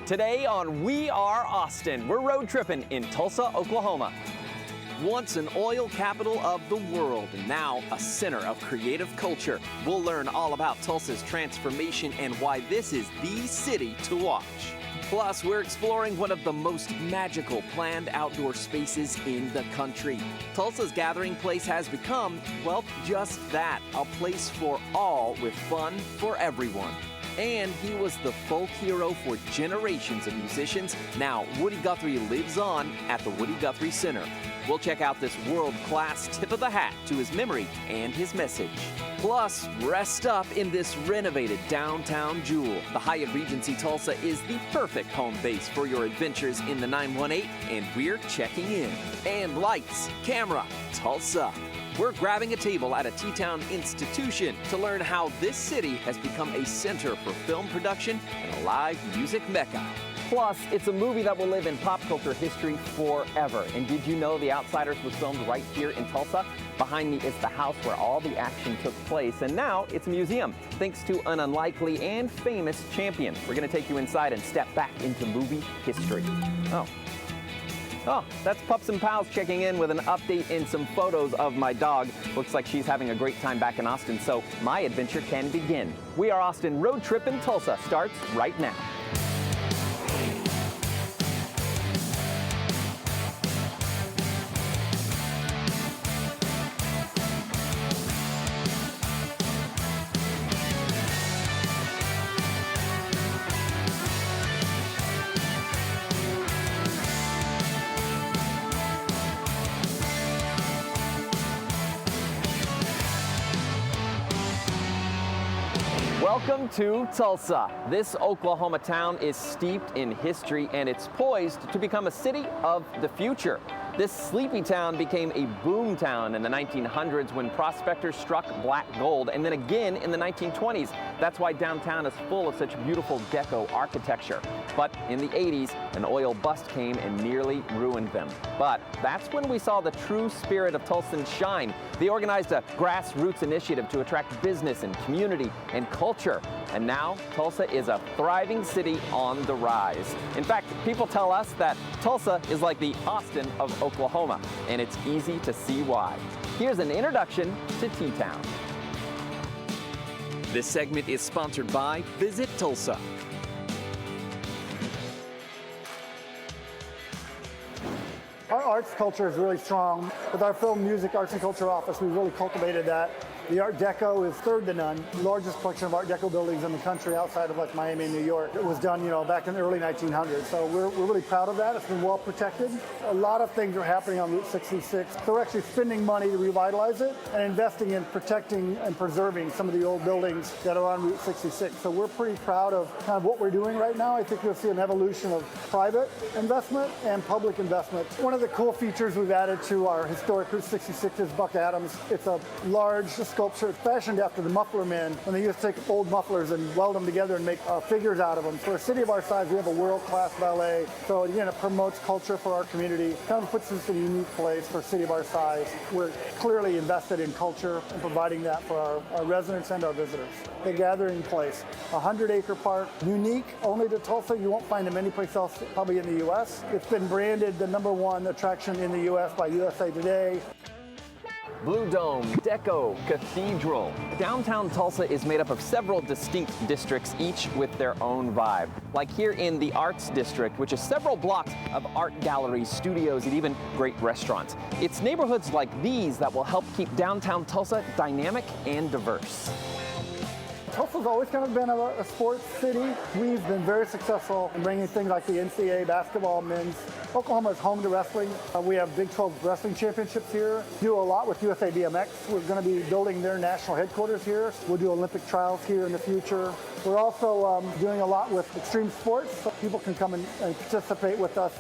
Today on We Are Austin, we're road tripping in Tulsa, Oklahoma. Once an oil capital of the world, now a center of creative culture. We'll learn all about Tulsa's transformation and why this is the city to watch. Plus, we're exploring one of the most magical planned outdoor spaces in the country. Tulsa's gathering place has become, well, just that, a place for all with fun for everyone. And he was the folk hero for generations of musicians. Now, Woody Guthrie lives on at the Woody Guthrie Center. We'll check out this world-class tip of the hat to his memory and his message. Plus, rest up in this renovated downtown jewel. The Hyatt Regency Tulsa is the perfect home base for your adventures in the 918, and we're checking in. And lights, camera, Tulsa. We're grabbing a table at a T-Town institution to learn how this city has become a center for film production and a live music mecca. Plus, it's a movie that will live in pop culture history forever. And did you know The Outsiders was filmed right here in Tulsa? Behind me is the house where all the action took place, and now it's a museum, thanks to an unlikely and famous champion. We're gonna take you inside and step back into movie history. Oh, that's Pups and Pals checking in with an update and some photos of my dog. Looks like she's having a great time back in Austin, so my adventure can begin. We Are Austin Road Trip in Tulsa starts right now. Welcome to Tulsa. This Oklahoma town is steeped in history and it's poised to become a city of the future. This sleepy town became a boom town in the 1900s when prospectors struck black gold, and then again in the 1920s. That's why downtown is full of such beautiful deco architecture. But in the 80s, an oil bust came and nearly ruined them. But that's when we saw the true spirit of Tulsans shine. They organized a grassroots initiative to attract business and community and culture. And now Tulsa is a thriving city on the rise. In fact, people tell us that Tulsa is like the Austin of Oklahoma, and it's easy to see why. Here's an introduction to T-Town. This segment is sponsored by Visit Tulsa. Our arts culture is really strong. With our film, music, arts and culture office, we really cultivated that. The Art Deco is third to none. The largest collection of Art Deco buildings in the country outside of like Miami and New York. It was done, back in the early 1900s. So we're really proud of that. It's been well protected. A lot of things are happening on Route 66. So we're actually spending money to revitalize it and investing in protecting and preserving some of the old buildings that are on Route 66. So we're pretty proud of kind of what we're doing right now. I think you'll see an evolution of private investment and public investment. One of the cool features we've added to our historic Route 66 is Buck Adams. It's a large sculpture fashioned after the muffler men when they used to take old mufflers and weld them together and make figures out of them. For a city of our size, we have a world-class ballet. So again, it promotes culture for our community. Kind of puts us in a unique place for a city of our size. We're clearly invested in culture and providing that for our residents and our visitors. The Gathering Place, a 100-acre park, unique only to Tulsa. You won't find them anyplace else, probably in the U.S. It's been branded the #1 attraction in the U.S. by USA Today. Blue Dome, Deco, Cathedral. Downtown Tulsa is made up of several distinct districts, each with their own vibe. Like here in the Arts District, which is several blocks of art galleries, studios, and even great restaurants. It's neighborhoods like these that will help keep downtown Tulsa dynamic and diverse. Tulsa's always kind of been a sports city. We've been very successful in bringing things like the NCAA basketball, men's. Oklahoma is home to wrestling. We have Big 12 wrestling championships here. Do a lot with USA BMX. We're going to be building their national headquarters here. We'll do Olympic trials here in the future. We're also doing a lot with extreme sports, so people can come and participate with us.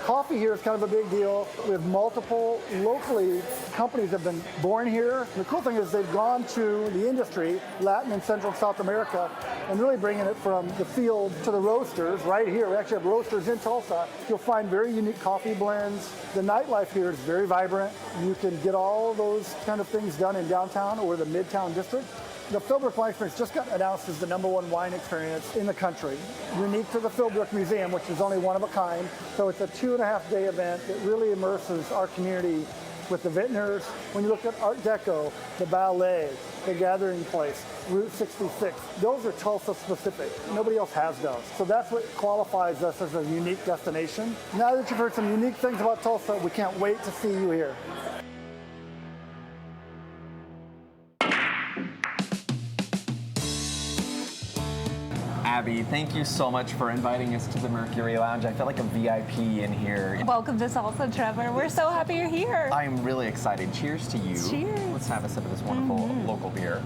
Coffee here is kind of a big deal. We have multiple locally companies that have been born here. The cool thing is they've gone to the industry, Latin and Central and South America, and really bringing it from the field to the roasters right here. We actually have roasters in Tulsa. You'll find very unique coffee blends. The nightlife here is very vibrant. You can get all those kind of things done in downtown or the Midtown district. The Philbrook Wine Experience just got announced as the #1 wine experience in the country, unique to the Philbrook Museum, which is only one of a kind. So it's a 2.5-day event that really immerses our community with the vintners. When you look at Art Deco, the ballet, the gathering place, Route 66, those are Tulsa specific. Nobody else has those. So that's what qualifies us as a unique destination. Now that you've heard some unique things about Tulsa, we can't wait to see you here. Abby, thank you so much for inviting us to the Mercury Lounge. I feel like a VIP in here. Welcome to Tulsa, Trevor. We're so happy you're here. I'm really excited. Cheers to you. Cheers. Let's have a sip of this wonderful local beer.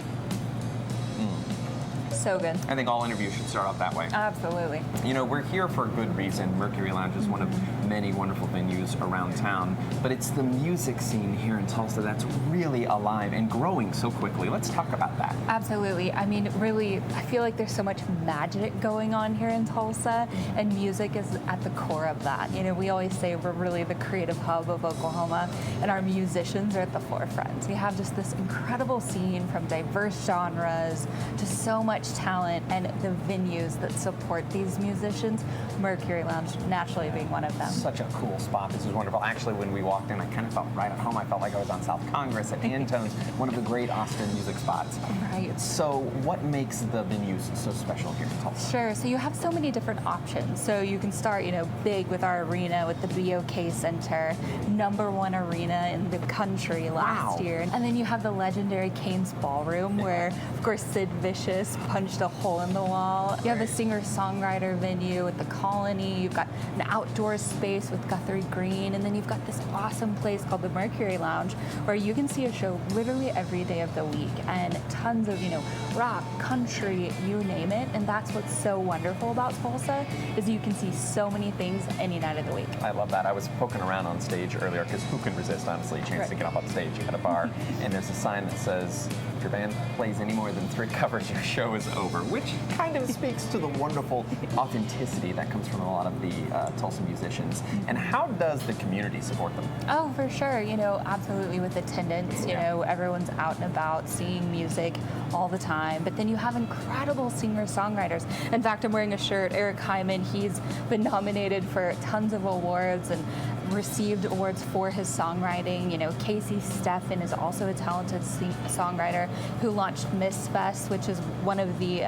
So good. I think all interviews should start off that way. Absolutely. You know, we're here for a good reason. Mercury Lounge is one of many wonderful venues around town, but it's the music scene here in Tulsa that's really alive and growing so quickly. Let's talk about that. Absolutely. I mean, really, I feel like there's so much magic going on here in Tulsa, and music is at the core of that. You know, we always say we're really the creative hub of Oklahoma, and our musicians are at the forefront. We have just this incredible scene from diverse genres to so much talent, and the venues that support these musicians, Mercury Lounge naturally being one of them. Such a cool spot. This is wonderful. Actually, when we walked in, I kind of felt right at home. I felt like I was on South Congress at Antone's, one of the great Austin music spots. Right. So what makes the venues so special here in Tulsa? Sure. So you have so many different options. So you can start, you know, big with our arena, with the BOK Center, #1 arena in the country last year. And then you have the legendary Cain's Ballroom, where, of course, Sid Vicious punched a hole in the wall. You have a singer-songwriter venue with the Colony. You've got an outdoor space with Guthrie Green, and then you've got this awesome place called the Mercury Lounge, where you can see a show literally every day of the week, and tons of, you know, rock, country, you name it. And that's what's so wonderful about Tulsa, is you can see so many things any night of the week. I love that. I was poking around on stage earlier, because who can resist, honestly, a chance to get up on stage at a bar, and there's a sign that says, if your band plays any more than 3 covers, your show is over, which kind of speaks to the wonderful authenticity that comes from a lot of the Tulsa musicians. And how does the community support them? Oh, for sure. You know, absolutely, with attendance. You know, everyone's out and about seeing music all the time. But then you have incredible singer-songwriters. In fact, I'm wearing a shirt. Eric Hyman, he's been nominated for tons of awards and received awards for his songwriting. You know, Casey Steffen is also a talented songwriter who launched Miss Fest, which is one of the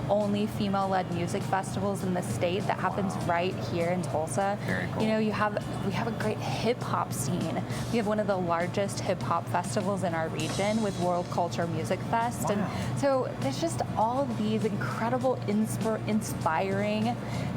only female-led music festivals in the state that happens right here in Tulsa. Very cool. You know, we have a great hip-hop scene. We have one of the largest hip-hop festivals in our region with World Culture Music Fest. And so there's just all of these incredible, inspiring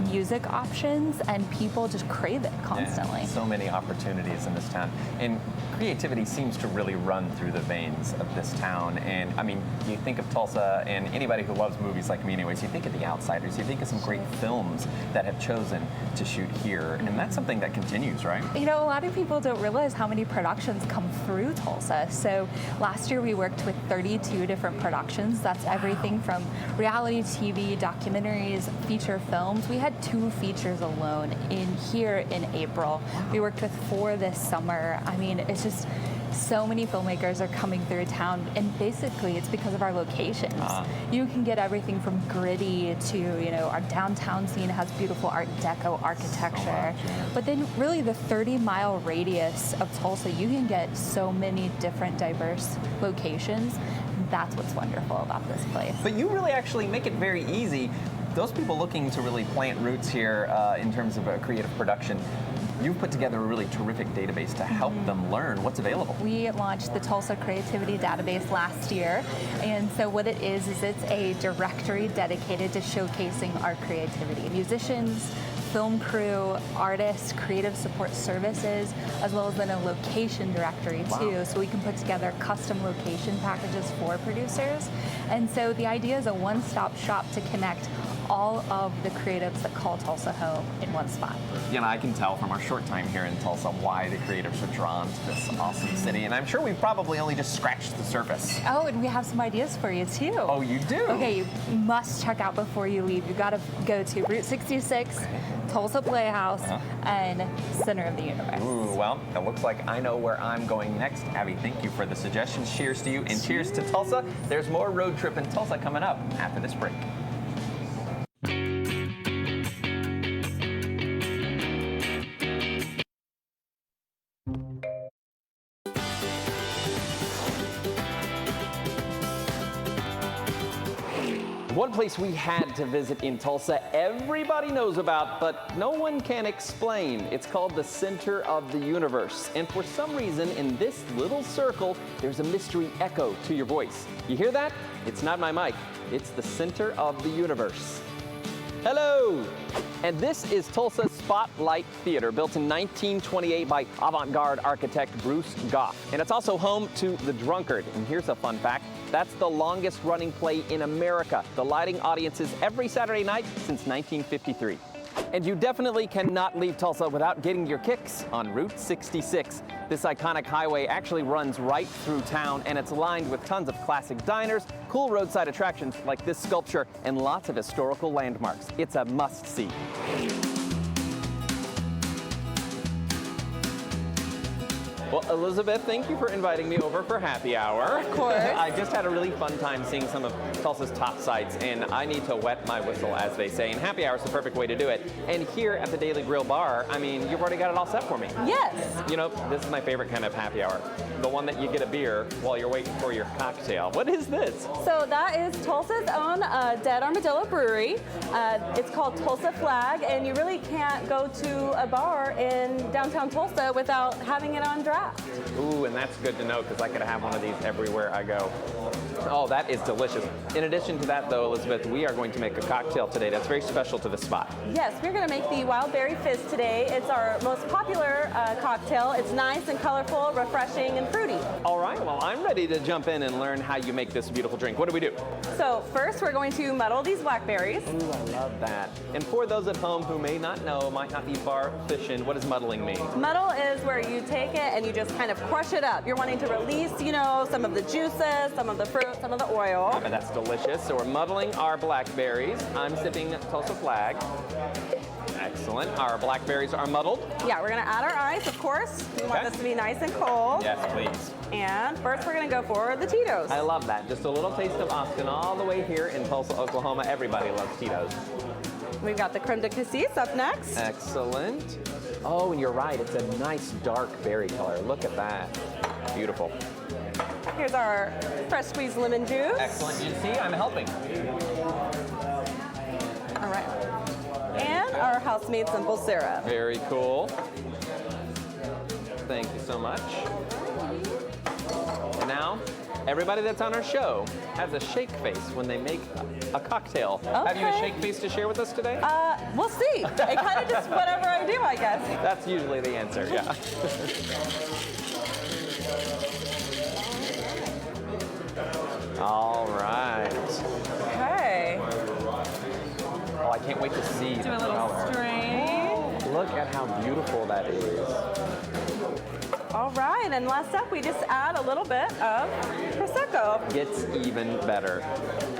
music options, and people just crave it constantly. Yeah, so many opportunities in this town, and creativity seems to really run through the veins of this town. And I mean, you think of Tulsa, and anybody who loves movies like me anyways, you think of The Outsiders, you think of some great films that have chosen to shoot here, and that's something that continues, right? You know, a lot of people don't realize how many productions come through Tulsa. So last year we worked with 32 different productions. That's everything from reality TV, documentaries, feature films. We had 2 features alone here in April. We worked with 4 this summer. I mean, it's just so many filmmakers are coming through town, and basically it's because of our locations. You can get everything from gritty to, you know, our downtown scene has beautiful Art Deco architecture. But then really the 30-mile radius of Tulsa, you can get so many different diverse locations. That's what's wonderful about this place. But you really actually make it very easy. Those people looking to really plant roots here in terms of a creative production, you've put together a really terrific database to help them learn what's available. We launched the Tulsa Creativity Database last year, and so what it is it's a directory dedicated to showcasing our creativity. Musicians, film crew, artists, creative support services, as well as then a location directory too. So we can put together custom location packages for producers. And so the idea is a one-stop shop to connect all of the creatives that call Tulsa home in one spot. You know, I can tell from our short time here in Tulsa why the creatives are drawn to this awesome city, and I'm sure we've probably only just scratched the surface. Oh, and we have some ideas for you too. Oh, you do? Okay, you must check out before you leave. You gotta go to Route 66, Tulsa Playhouse, and Center of the Universe. Ooh, well, it looks like I know where I'm going next. Abby, thank you for the suggestions. Cheers to you, and cheers to Tulsa. There's more Road Trip in Tulsa coming up after this break. One place we had to visit in Tulsa everybody knows about, but no one can explain. It's called the Center of the Universe. And for some reason, in this little circle, there's a mystery echo to your voice. You hear that? It's not my mic. It's the Center of the Universe. Hello! And this is Tulsa's Spotlight Theater, built in 1928 by avant-garde architect Bruce Goff. And it's also home to The Drunkard. And here's a fun fact. That's the longest running play in America, delighting audiences every Saturday night since 1953. And you definitely cannot leave Tulsa without getting your kicks on Route 66. This iconic highway actually runs right through town, and it's lined with tons of classic diners, cool roadside attractions like this sculpture, and lots of historical landmarks. It's a must-see. Well, Elizabeth, thank you for inviting me over for happy hour. Of course. I just had a really fun time seeing some of Tulsa's top sites, and I need to wet my whistle, as they say, and happy hour is the perfect way to do it. And here at the Daily Grill Bar, I mean, you've already got it all set for me. Yes. You know, this is my favorite kind of happy hour, the one that you get a beer while you're waiting for your cocktail. What is this? So that is Tulsa's own Dead Armadillo Brewery. It's called Tulsa Flag, and you really can't go to a bar in downtown Tulsa without having it on draft. Ooh, and that's good to know because I could have one of these everywhere I go. Oh, that is delicious. In addition to that, though, Elizabeth, we are going to make a cocktail today that's very special to the spot. Yes, we're going to make the Wild Berry Fizz today. It's our most popular cocktail. It's nice and colorful, refreshing, and fruity. All right, well, I'm ready to jump in and learn how you make this beautiful drink. What do we do? So first, we're going to muddle these blackberries. Ooh, I love that. And for those at home who may not know, might not be bar efficient, what does muddling mean? Muddle is where you take it and you just kind of crush it up. You're wanting to release, you know, some of the juices, some of the fruit, some of the oil. And that's delicious. So we're muddling our blackberries. I'm sipping Tulsa Flag. Excellent. Our blackberries are muddled. Yeah, we're gonna add our ice, of course. We want this to be nice and cold. Yes, please. And first we're gonna go for the Tito's. I love that. Just a little taste of Austin all the way here in Tulsa, Oklahoma. Everybody loves Tito's. We've got the creme de cassis up next. Excellent. Oh, and you're right. It's a nice dark berry color. Look at that. Beautiful. Here's our fresh squeezed lemon juice. Excellent. You see, I'm helping. All right. And our house-made simple syrup. Very cool. Thank you so much. And now, everybody that's on our show has a shake face when they make a cocktail. Okay. Have you a shake face to share with us today? We'll see. It kind of just whatever I do, I guess. That's usually the answer, yeah. All right. Okay. Oh, I can't wait to see Do the a little color. strain. Look at how beautiful that is. All right, and last up, we just add a little bit of Prosecco. Gets even better.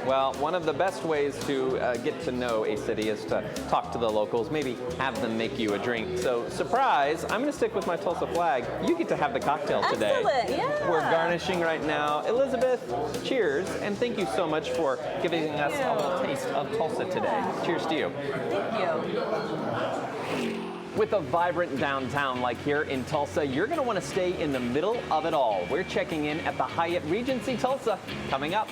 Well, one of the best ways to get to know a city is to talk to the locals, maybe have them make you a drink. So, surprise, I'm going to stick with my Tulsa Flag. You get to have the cocktail today. Excellent, yeah. We're garnishing right now. Elizabeth, cheers, and thank you so much for giving us a little taste of Tulsa today. Cheers to you. Thank you. With a vibrant downtown like here in Tulsa, you're going to want to stay in the middle of it all. We're checking in at the Hyatt Regency Tulsa, coming up.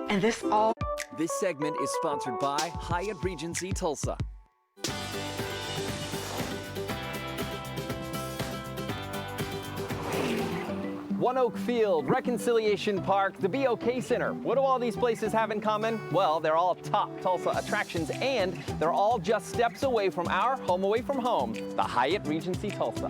And this segment is sponsored by Hyatt Regency Tulsa. One Oak Field, Reconciliation Park, the BOK Center. What do all these places have in common? Well, they're all top Tulsa attractions, and they're all just steps away from our home away from home, the Hyatt Regency Tulsa.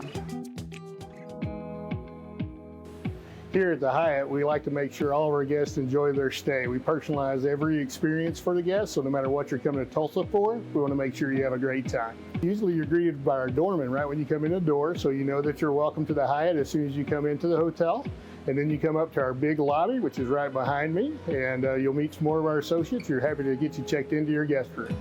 Here at the Hyatt, we like to make sure all of our guests enjoy their stay. We personalize every experience for the guests, so no matter what you're coming to Tulsa for, we want to make sure you have a great time. Usually you're greeted by our doorman right when you come in the door, so you know that you're welcome to the Hyatt as soon as you come into the hotel. And then you come up to our big lobby, which is right behind me, and you'll meet some more of our associates. We're happy to get you checked into your guest room.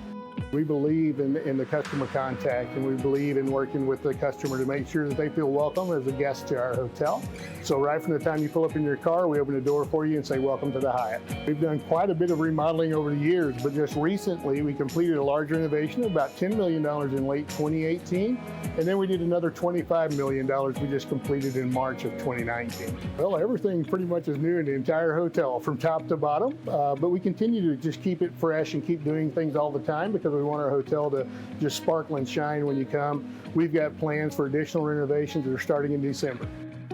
We believe in the customer contact, and we believe in working with the customer to make sure that they feel welcome as a guest to our hotel. So right from the time you pull up in your car, we open the door for you and say, welcome to the Hyatt. We've done quite a bit of remodeling over the years, but just recently we completed a large renovation of about $10 million in late 2018, and then we did another $25 million we just completed in March of 2019. Well, everything pretty much is new in the entire hotel from top to bottom, but we continue to just keep it fresh and keep doing things all the time because we want our hotel to just sparkle and shine when you come. We've got plans for additional renovations that are starting in December.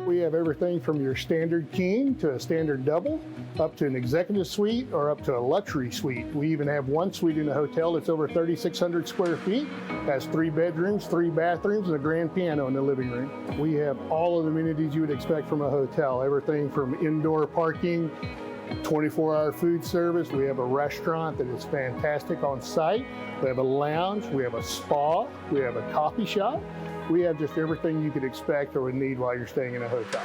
We have everything from your standard king to a standard double, up to an executive suite or up to a luxury suite. We even have one suite in the hotel that's over 3,600 square feet, has 3 bedrooms, 3 bathrooms, and a grand piano in the living room. We have all of the amenities you would expect from a hotel, everything from indoor parking, 24-hour food service. We have a restaurant that is fantastic on site. We have a lounge, we have a spa, we have a coffee shop. We have just everything you could expect or would need while you're staying in a hotel.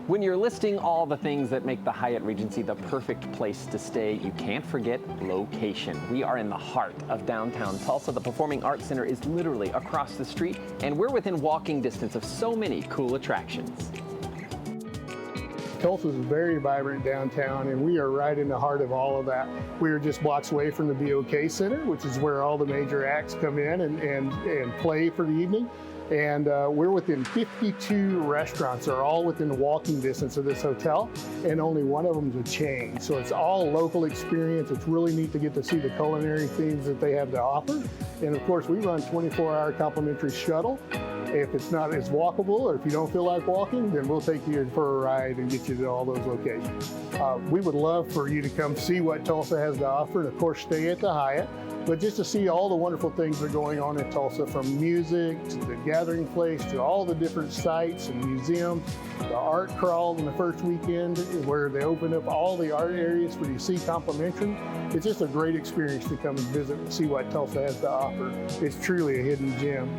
When you're listing all the things that make the Hyatt Regency the perfect place to stay, you can't forget location. We are in the heart of downtown Tulsa. The Performing Arts Center is literally across the street, and we're within walking distance of so many cool attractions. Tulsa is very vibrant downtown, and we are right in the heart of all of that. We are just blocks away from the BOK Center, which is where all the major acts come in and play for the evening. And we're within 52 restaurants that are all within walking distance of this hotel, and only one of them is a chain. So it's all local experience. It's really neat to get to see the culinary things that they have to offer. And of course, we run 24-hour complimentary shuttle. If it's not as walkable, or if you don't feel like walking, then we'll take you for a ride and get you to all those locations. We would love for you to come see what Tulsa has to offer, and of course stay at the Hyatt, but just to see all the wonderful things that are going on in Tulsa, from music to the gathering place to all the different sites and museums, the art crawl in the first weekend where they open up all the art areas for you to see complimentary. It's just a great experience to come and visit and see what Tulsa has to offer. It's truly a hidden gem.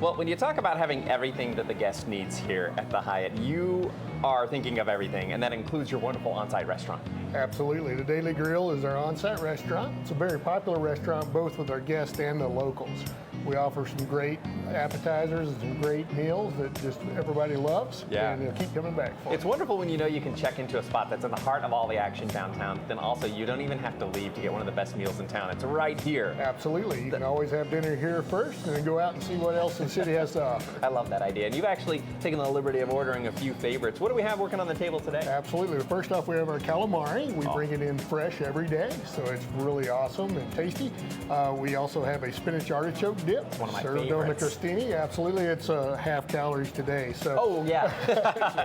Well, when you talk about having everything that the guest needs here at the Hyatt, you are thinking of everything, and that includes your wonderful on-site restaurant. Absolutely. The Daily Grill is our on-site restaurant. It's a very popular restaurant both with our guests and the locals. We offer some great appetizers and some great meals that just everybody loves, and they'll keep coming back for. It's wonderful when you know you can check into a spot that's in the heart of all the action downtown. Then also you don't even have to leave to get one of the best meals in town. It's right here. Absolutely. You can always have dinner here first and then go out and see what else the city has to offer. I love that idea. And you've actually taken the liberty of ordering a few favorites. What do we have working on the table today? Absolutely. First off, we have our calamari. We bring it in fresh every day, so it's really awesome and tasty. We also have a spinach artichoke dip. It's one of my favorites. On the crostini. Absolutely. It's half calories today. So. Oh, yeah.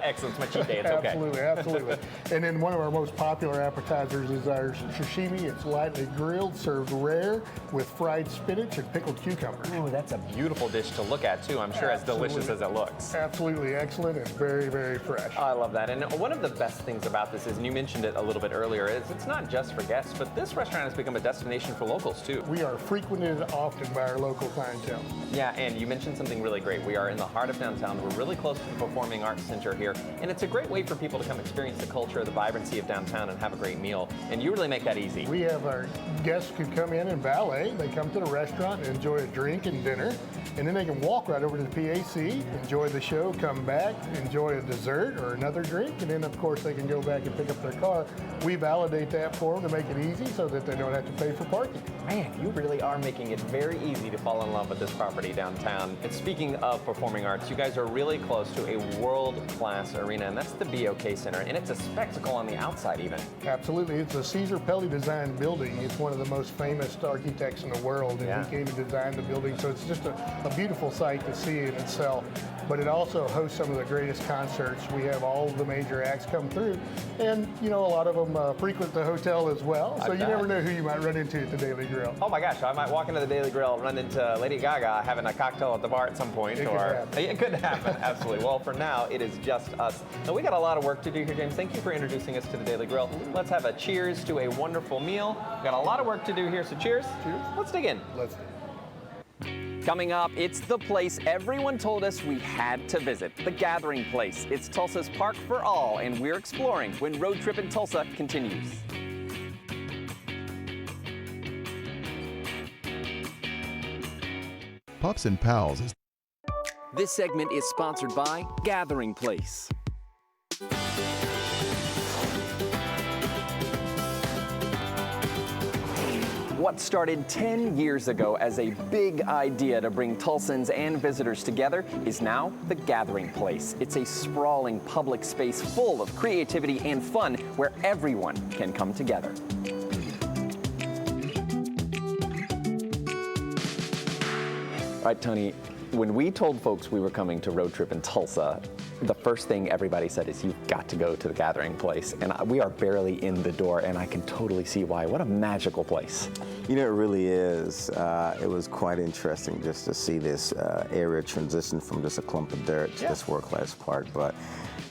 Excellent. It's my cheat day. It's okay. Absolutely, absolutely. And then one of our most popular appetizers is our sashimi. It's lightly grilled, served rare with fried spinach and pickled cucumbers. Oh, that's a beautiful dish to look at, too. I'm sure as delicious as it looks. Absolutely excellent and very, very fresh. Oh, I love that. And one of the best things about this is, and you mentioned it a little bit earlier, is it's not just for guests, but this restaurant has become a destination for locals, too. We are frequented often by our local clientele. Yeah, and you mentioned something really great. We are in the heart of downtown. We're really close to the Performing Arts Center here, and it's a great way for people to come experience the culture, the vibrancy of downtown, and have a great meal. And you really make that easy. We have our guests who come in and valet. They come to the restaurant and enjoy a drink and dinner, and then they can walk right over to the PAC, enjoy the show, come back, enjoy a dessert or another drink, and then of course they can go back and pick up their car. We validate that for them to make it easy so that they don't have to pay for parking. Man, you really are making it very easy to fall in love with this property downtown. And speaking of performing arts, you guys are really close to a world-class arena, and that's the BOK Center, and it's a spectacle on the outside even. Absolutely. It's a Caesar Pelli designed building. It's one of the most famous architects in the world, and he came and designed the building, so it's just a beautiful sight to see in itself. But it also hosts some of the greatest concerts. We have all of the major acts come through, and you know, a lot of them frequent the hotel as well, so you never know who you might run into at the Daily Grill. Oh my gosh, I might walk into the Daily Grill, run into Lady Gaga having a cocktail at the bar at some point. It could happen, absolutely. Well, for now, it is just us. Now, we got a lot of work to do here, James. Thank you for introducing us to the Daily Grill. Let's have a cheers to a wonderful meal. We've got a lot of work to do here, so cheers. Cheers. Let's dig in. Let's do it. Coming up, it's the place everyone told us we had to visit, the Gathering Place. It's Tulsa's Park for All, and we're exploring when Road Trip in Tulsa continues. Pups and Pals is This segment is sponsored by Gathering Place. What started 10 years ago as a big idea to bring Tulsans and visitors together is now the Gathering Place. It's a sprawling public space full of creativity and fun where everyone can come together. All right, Tony, when we told folks we were coming to Road Trip in Tulsa, the first thing everybody said is you've got to go to the Gathering Place. And we are barely in the door, and I can totally see why. What a magical place. You know, it really is. It was quite interesting just to see this area transition from just a clump of dirt to this world-class park. But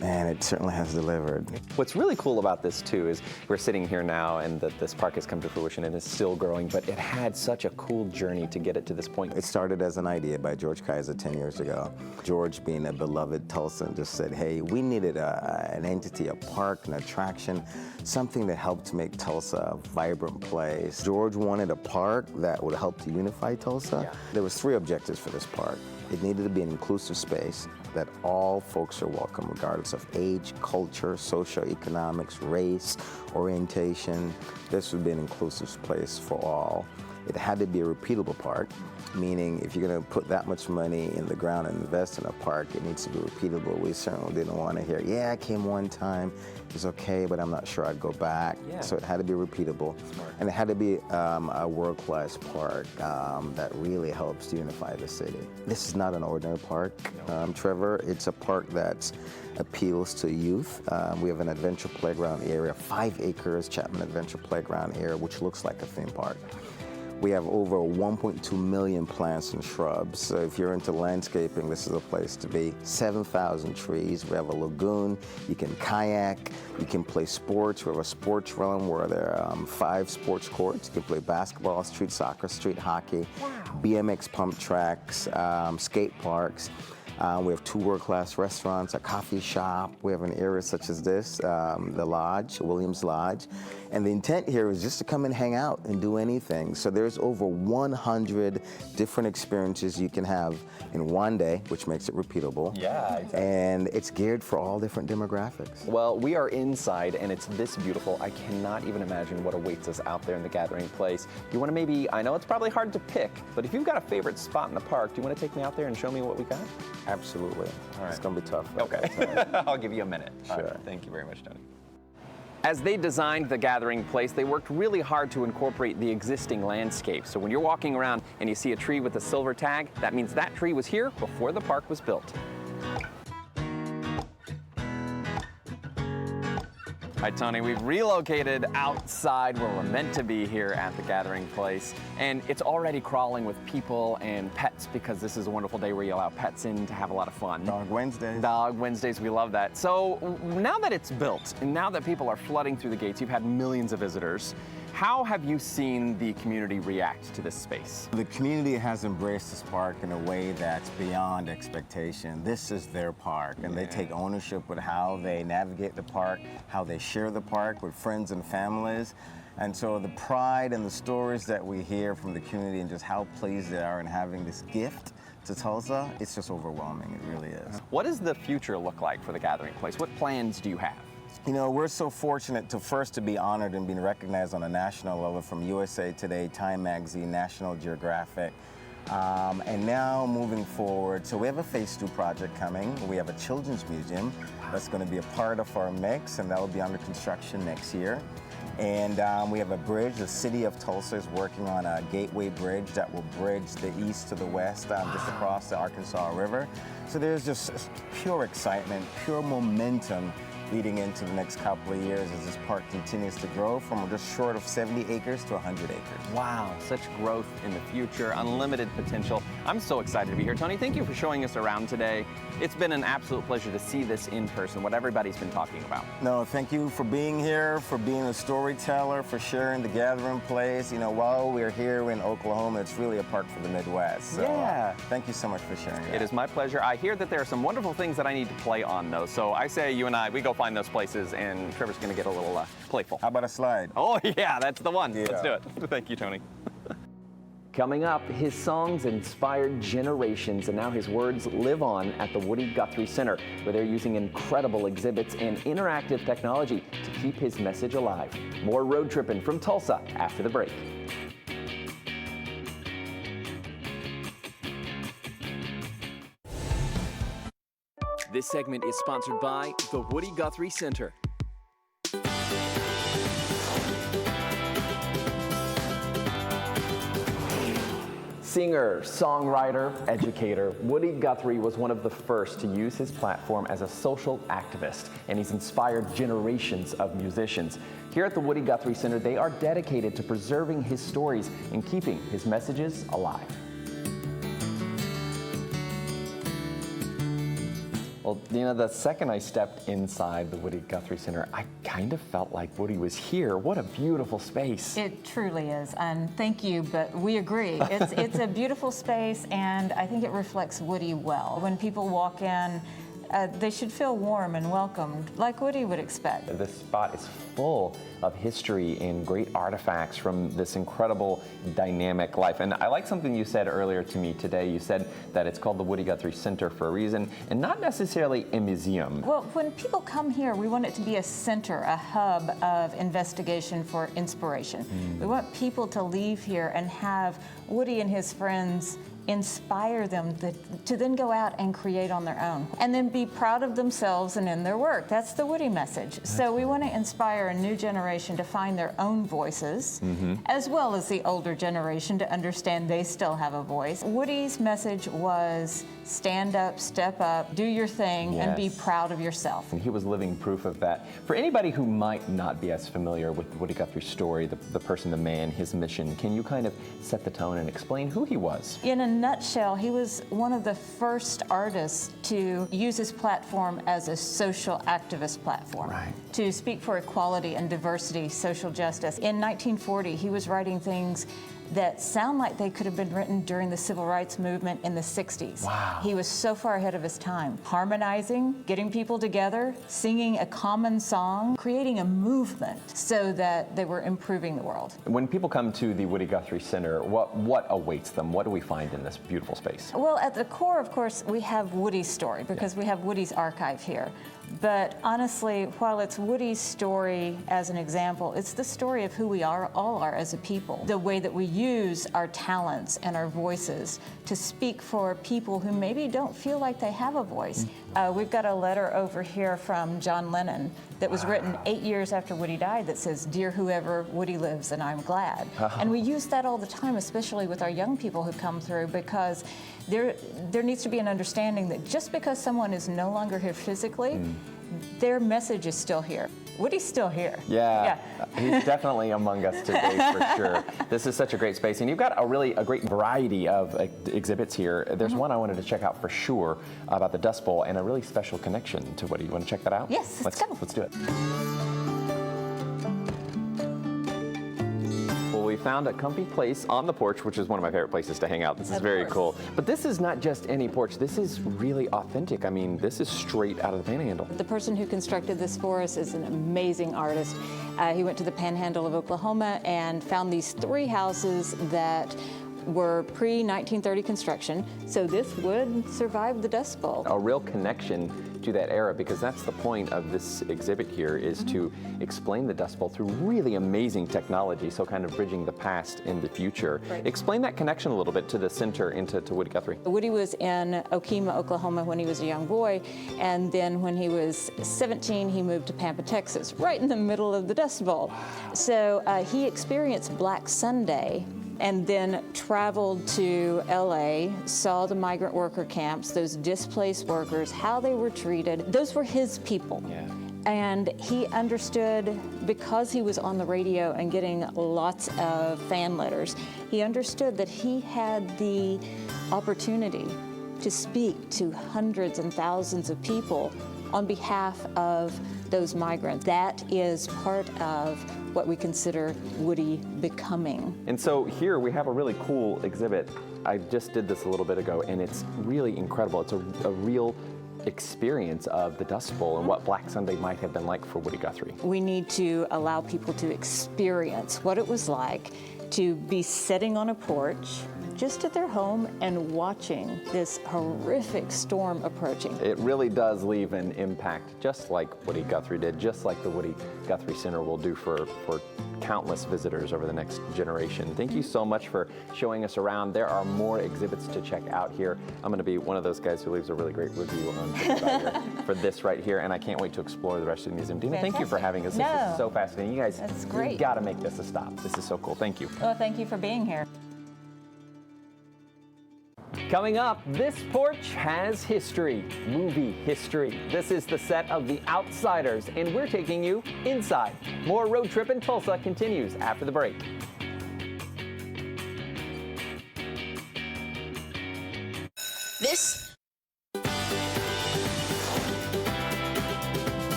man, it certainly has delivered. What's really cool about this, too, is we're sitting here now and that this park has come to fruition and is still growing, but it had such a cool journey to get it to this point. It started as an idea by George Kaiser 10 years ago. George, being a beloved Tulsan, just said, hey, we needed an entity, a park, an attraction, something that helped make Tulsa a vibrant place. George wanted a park that would help to unify Tulsa. Yeah. There was 3 objectives for this park. It needed to be an inclusive space that all folks are welcome, regardless of age, culture, socioeconomics, race, orientation. This would be an inclusive place for all. It had to be a repeatable park, meaning if you're going to put that much money in the ground and invest in a park, it needs to be repeatable. We certainly didn't want to hear, yeah, I came one time, it was okay, but I'm not sure I'd go back. Yeah. So it had to be repeatable. Smart. And it had to be a world-class park that really helps unify the city. This is not an ordinary park, Trevor. It's a park that appeals to youth. We have an adventure playground area, 5 acres, Chapman Adventure Playground area, which looks like a theme park. We have over 1.2 million plants and shrubs. So if you're into landscaping, this is a place to be. 7,000 trees. We have a lagoon. You can kayak. You can play sports. We have a sports realm where there are 5 sports courts. You can play basketball, street soccer, street hockey, BMX pump tracks, skate parks. We have 2 world-class restaurants, a coffee shop. We have an area such as this, the Lodge, Williams Lodge. And the intent here is just to come and hang out and do anything. So there's over 100 different experiences you can have in one day, which makes it repeatable. Yeah, exactly. And it's geared for all different demographics. Well, we are inside, and it's this beautiful. I cannot even imagine what awaits us out there in the Gathering Place. You want to maybe, I know it's probably hard to pick, but if you've got a favorite spot in the park, do you want to take me out there and show me what we got? Absolutely. All right. It's going to be tough. Okay. I'll give you a minute. Sure. Right. Thank you very much, Tony. As they designed the Gathering Place, they worked really hard to incorporate the existing landscape. So when you're walking around and you see a tree with a silver tag, that means that tree was here before the park was built. All right, Tony, we've relocated outside where we're meant to be here at the Gathering Place. And it's already crawling with people and pets because this is a wonderful day where you allow pets in to have a lot of fun. Dog Wednesdays. Dog Wednesdays, we love that. So now that it's built, and now that people are flooding through the gates, you've had millions of visitors. How have you seen the community react to this space? The community has embraced this park in a way that's beyond expectation. This is their park, and they take ownership with how they navigate the park, how they share the park with friends and families. And so the pride and the stories that we hear from the community and just how pleased they are in having this gift to Tulsa, it's just overwhelming. It really is. What does the future look like for the Gathering Place? What plans do you have? You know, we're so fortunate to be honored and being recognized on a national level from USA Today, Time Magazine, National Geographic. And now moving forward, so we have a Phase 2 project coming. We have a children's museum that's going to be a part of our mix, and that will be under construction next year. And we have a bridge. The city of Tulsa is working on a gateway bridge that will bridge the east to the west just across the Arkansas River. So there's just pure excitement, pure momentum leading into the next couple of years as this park continues to grow from just short of 70 acres to 100 acres. Wow, such growth in the future, unlimited potential. I'm so excited to be here. Tony, thank you for showing us around today. It's been an absolute pleasure to see this in person, what everybody's been talking about. No, thank you for being here, for being a storyteller, for sharing the gathering place. You know, while we're here in Oklahoma, it's really a park for the Midwest. So, Yeah. Thank you so much for sharing that. It is my pleasure. I hear that there are some wonderful things that I need to play on, though. So I say you and I, we go find those places, and Trevor's going to get a little playful. How about a slide? Oh, yeah, that's the one. Yeah. Let's do it. Thank you, Tony. Coming up, his songs inspired generations, and now his words live on at the Woody Guthrie Center, where they're using incredible exhibits and interactive technology to keep his message alive. More road tripping from Tulsa after the break. This segment is sponsored by the Woody Guthrie Center. Singer, songwriter, educator, Woody Guthrie was one of the first to use his platform as a social activist, and he's inspired generations of musicians. Here at the Woody Guthrie Center, they are dedicated to preserving his stories and keeping his messages alive. Well, you know, the second I stepped inside the Woody Guthrie Center, I kind of felt like Woody was here. What a beautiful space. It truly is, and thank you, but we agree. It's a beautiful space, and I think it reflects Woody well. When people walk in, they should feel warm and welcomed, like Woody would expect. This spot is full of history and great artifacts from this incredible dynamic life. And I like something you said earlier to me today. You said that it's called the Woody Guthrie Center for a reason, and not necessarily a museum. Well, when people come here, we want it to be a center, a hub of investigation for inspiration. We want people to leave here and have Woody and his friends inspire them to then go out and create on their own, and then be proud of themselves and in their work. That's the Woody message. So we want to inspire a new generation to find their own voices, as well as the older generation to understand they still have a voice. Woody's message was stand up, step up, do your thing, and be proud of yourself. And he was living proof of that. For anybody who might not be as familiar with Woody Guthrie's story, the person, the man, his mission, can you kind of set the tone and explain who he was? In a nutshell, he was one of the first artists to use his platform as a social activist platform, to speak for equality and diversity, social justice. In 1940, he was writing things that sound like they could have been written during the civil rights movement in the 60s. Wow. He was so far ahead of his time. Harmonizing, getting people together, singing a common song, creating a movement so that they were improving the world. When people come to the Woody Guthrie Center, what awaits them? What do we find in this beautiful space? Well, at the core, of course, we have Woody's story because we have Woody's archive here. But honestly, while it's Woody's story as an example, it's the story of who we all are as a people. The way that we use our talents and our voices to speak for people who maybe don't feel like they have a voice. We've got a letter over here from John Lennon that was written 8 years after Woody died that says, "Dear whoever, Woody lives and I'm glad." And we use that all the time, especially with our young people who come through, because there needs to be an understanding that just because someone is no longer here physically, their message is still here. Woody's still here. Yeah. He's definitely among us today for sure. This is such a great space, and you've got a great variety of exhibits here. There's one I wanted to check out for sure about the Dust Bowl and a really special connection to Woody. You want to check that out? Yes, let's go. Let's do it. We found a comfy place on the porch, which is one of my favorite places to hang out. This is very cool. But this is not just any porch. This is really authentic. I mean, this is straight out of the Panhandle. The person who constructed this for us is an amazing artist. He went to the Panhandle of Oklahoma and found these 3 houses that were pre-1930 construction, so this would survive the Dust Bowl. A real connection to that era, because that's the point of this exhibit here, is to explain the Dust Bowl through really amazing technology, so kind of bridging the past and the future. Explain that connection a little bit to the center and to Woody Guthrie. Woody was in Okemah, Oklahoma when he was a young boy, and then when he was 17, he moved to Pampa, Texas, right in the middle of the Dust Bowl. So he experienced Black Sunday and then traveled to LA, saw the migrant worker camps, those displaced workers, how they were treated. Those were his people. And he understood, because he was on the radio and getting lots of fan letters, he understood that he had the opportunity to speak to hundreds and thousands of people on behalf of those migrants. That is part of what we consider Woody becoming. And so here we have a really cool exhibit. I just did this a little bit ago, and it's really incredible. It's a real experience of the Dust Bowl and what Black Sunday might have been like for Woody Guthrie. We need to allow people to experience what it was like to be sitting on a porch just at their home and watching this horrific storm approaching. It really does leave an impact, just like Woody Guthrie did, just like the Woody Guthrie Center will do for countless visitors over the next generation. Thank you so much for showing us around. There are more exhibits to check out here. I'm going to be one of those guys who leaves a really great review on TripAdvisor for this right here, and I can't wait to explore the rest of the museum. Dina, thank you for having us. This is so fascinating. You guys, that's great. You got to make this a stop. This is so cool. Thank you. Well, thank you for being here. Coming up, this porch has history, movie history. This is the set of The Outsiders, and we're taking you inside. More Road Trip in Tulsa continues after the break.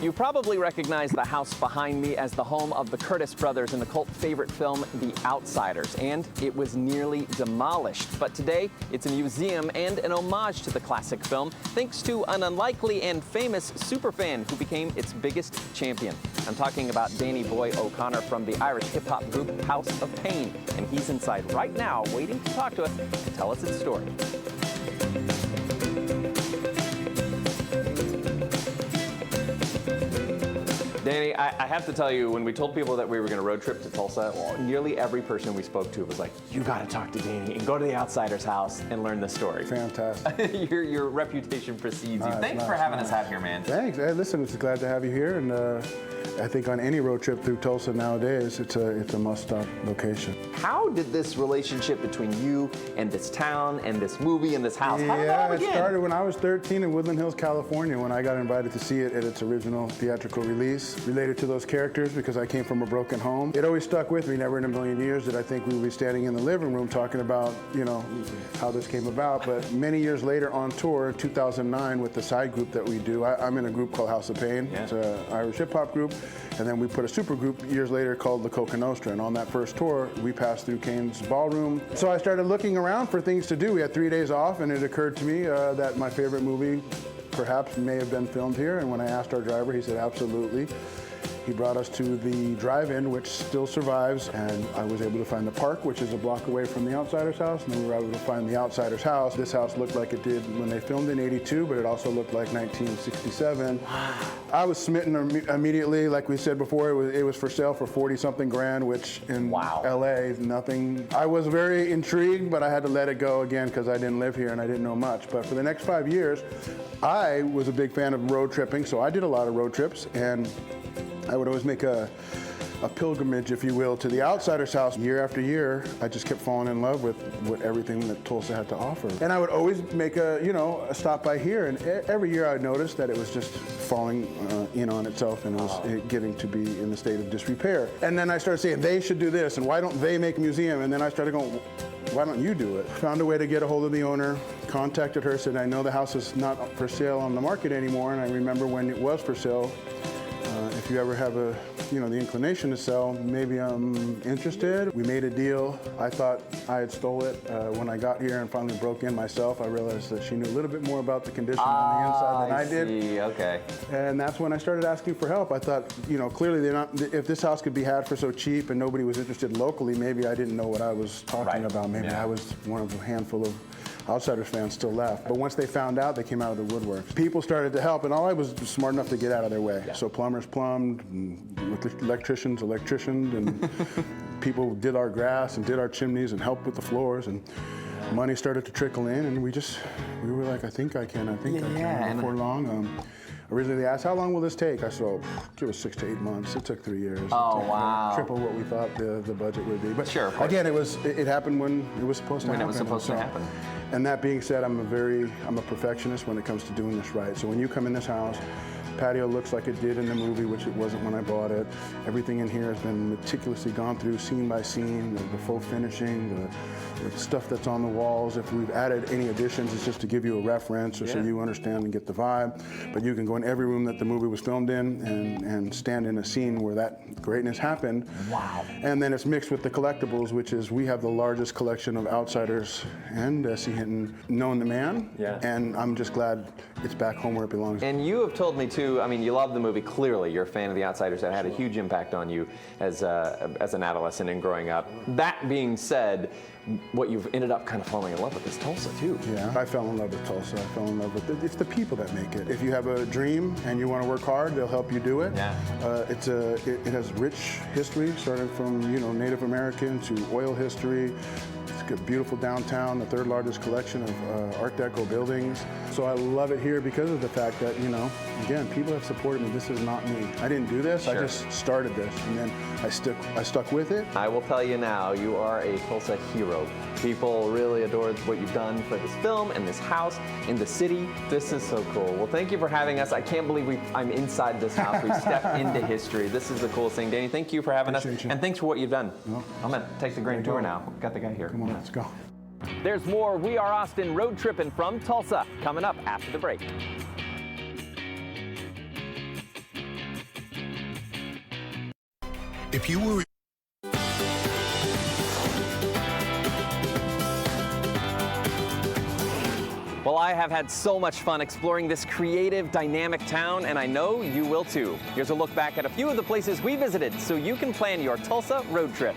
You probably recognize the house behind me as the home of the Curtis brothers in the cult favorite film, The Outsiders, and it was nearly demolished. But today, it's a museum and an homage to the classic film, thanks to an unlikely and famous superfan who became its biggest champion. I'm talking about Danny Boy O'Connor from the Irish hip-hop group House of Pain, and he's inside right now waiting to talk to us and tell us its story. Danny, I have to tell you, when we told people that we were going to road trip to Tulsa, nearly every person we spoke to was like, you got to talk to Danny and go to the Outsider's house and learn the story. Fantastic. Your reputation precedes you. Thanks for having us out here, man. Thanks. Hey, listen, it's glad to have you here, and I think on any road trip through Tulsa nowadays, it's a must-stop location. How did this relationship between you and this town and this movie and this house, how did it all begin? It started when I was 13 in Woodland Hills, California, when I got invited to see it at its original theatrical release, related to those characters because I came from a broken home. It always stuck with me. Never in a million years did I think we would be standing in the living room talking about, you know, how this came about. But many years later on tour, 2009, with the side group that we do, I'm in a group called House of Pain. Yeah. It's an Irish hip-hop group. And then we put a super group years later called the Coca Nostra. And on that first tour, we passed through Kane's Ballroom. So I started looking around for things to do. We had 3 days off, and it occurred to me that my favorite movie perhaps may have been filmed here. And when I asked our driver, he said, absolutely. He brought us to the drive-in, which still survives, and I was able to find the park, which is a block away from the Outsider's house, and then we were able to find the Outsider's house. This house looked like it did when they filmed in '82, but it also looked like 1967. I was smitten immediately. Like we said before, it was for sale for 40-something grand, which in LA is nothing. I was very intrigued, but I had to let it go again because I didn't live here and I didn't know much. But for the next 5 years, I was a big fan of road tripping, so I did a lot of road trips, and I would always make a pilgrimage, if you will, to the Outsider's house. Year after year, I just kept falling in love with everything that Tulsa had to offer. And I would always make a stop by here, and every year I noticed that it was just falling in on itself, and it was getting to be in the state of disrepair. And then I started saying, they should do this, and why don't they make a museum? And then I started going, why don't you do it? Found a way to get a hold of the owner, contacted her, said, I know the house is not for sale on the market anymore, and I remember when it was for sale. If you ever have the inclination to sell, maybe I'm interested. We made a deal. I thought I had stole it. When I got here and finally broke in myself, I realized that she knew a little bit more about the condition on the inside than I did. Okay. And that's when I started asking for help. I thought, clearly they're not. If this house could be had for so cheap and nobody was interested locally, maybe I didn't know what I was talking about. Maybe I was one of a handful of Outsiders fans still left. But once they found out, they came out of the woodwork. People started to help, and all I was smart enough to get out of their way. So plumbers plumbed, and electricians electricianed, and people did our grass and did our chimneys and helped with the floors, and money started to trickle in, and we were like, I think I can. Before long, Originally they asked, how long will this take? I said, oh, give us 6 to 8 months. It took 3 years. Oh, It took, wow. Triple what we thought the budget would be. But Sure, of course. again, it happened when it was supposed to happen. When it was supposed to happen. And that being said, I'm a perfectionist when it comes to doing this right. So when you come in this house, patio looks like it did in the movie, which it wasn't when I bought it. Everything in here has been meticulously gone through, scene by scene, the full finishing, the stuff that's on the walls. If we've added any additions, it's just to give you a reference or so you understand and get the vibe. But you can go in every room that the movie was filmed in and stand in a scene where that greatness happened. Wow. And then it's mixed with the collectibles, which is we have the largest collection of Outsiders and C. Hinton known to man. Yeah. And I'm just glad it's back home where it belongs. And you have told me too, I mean, you love the movie, clearly. You're a fan of The Outsiders. That had a huge impact on you as an adolescent and growing up. That being said, what you've ended up kind of falling in love with is Tulsa too. Yeah, I fell in love with Tulsa. I fell in love with it's the people that make it. If you have a dream and you want to work hard, they'll help you do it. Yeah. It has rich history, starting from Native American to oil history. It's got a beautiful downtown, the third largest collection of Art Deco buildings. So I love it here because of the fact that, again, people have supported me. This is not me. I didn't do this. Sure. I just started this, and then I stuck with it. I will tell you now, you are a Tulsa hero. People really adore what you've done for this film and this house in the city. This is so cool. Well, thank you for having us. I can't believe I'm inside this house. We've stepped into history. This is the coolest thing. Danny, thank you for having us. Appreciate you. And thanks for what you've done. No. I'm going to take the grand tour now. Got the guy here. Come on, let's go. There's more We Are Austin road tripping from Tulsa coming up after the break. If you were Well, I have had so much fun exploring this creative, dynamic town, and I know you will too. Here's a look back at a few of the places we visited so you can plan your Tulsa road trip.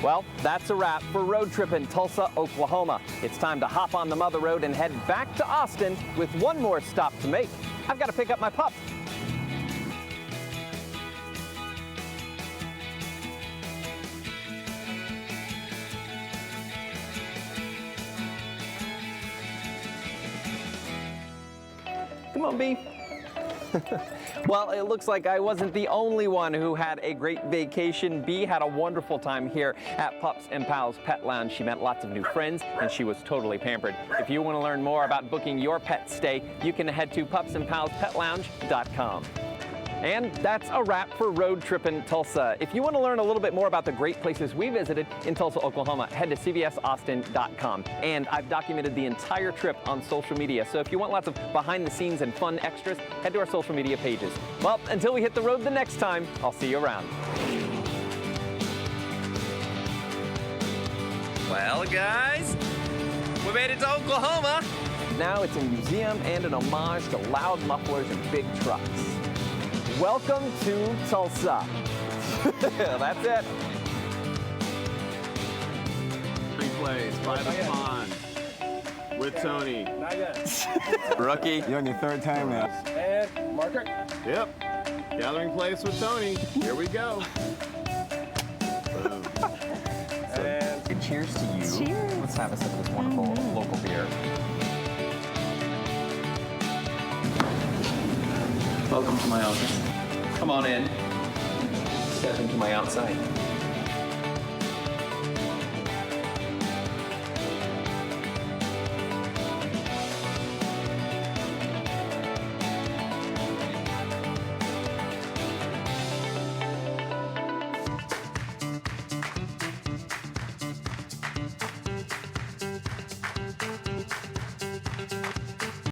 Well, that's a wrap for Road Trip in Tulsa, Oklahoma. It's time to hop on the Mother Road and head back to Austin with one more stop to make. I've got to pick up my pup. Come on, Bee. Well, it looks like I wasn't the only one who had a great vacation. Bee had a wonderful time here at Pups and Pals Pet Lounge. She met lots of new friends, and she was totally pampered. If you want to learn more about booking your pet stay, you can head to pupsandpalspetlounge.com. And that's a wrap for Road Trippin' Tulsa. If you want to learn a little bit more about the great places we visited in Tulsa, Oklahoma, head to cbsaustin.com. And I've documented the entire trip on social media. So if you want lots of behind the scenes and fun extras, head to our social media pages. Well, until we hit the road the next time, I'll see you around. Well, guys, we made it to Oklahoma. Now it's a museum and an homage to loud mufflers and big trucks. Welcome to Tulsa. That's it. Place by the pond with Tony. Rookie. You're on your third time now. And Margaret. Yep. Gathering place with Tony. Here we go. Boom. And cheers to you. Cheers. Let's have a sip of this wonderful local beer. Welcome to my office. Come on in. Step into my outside.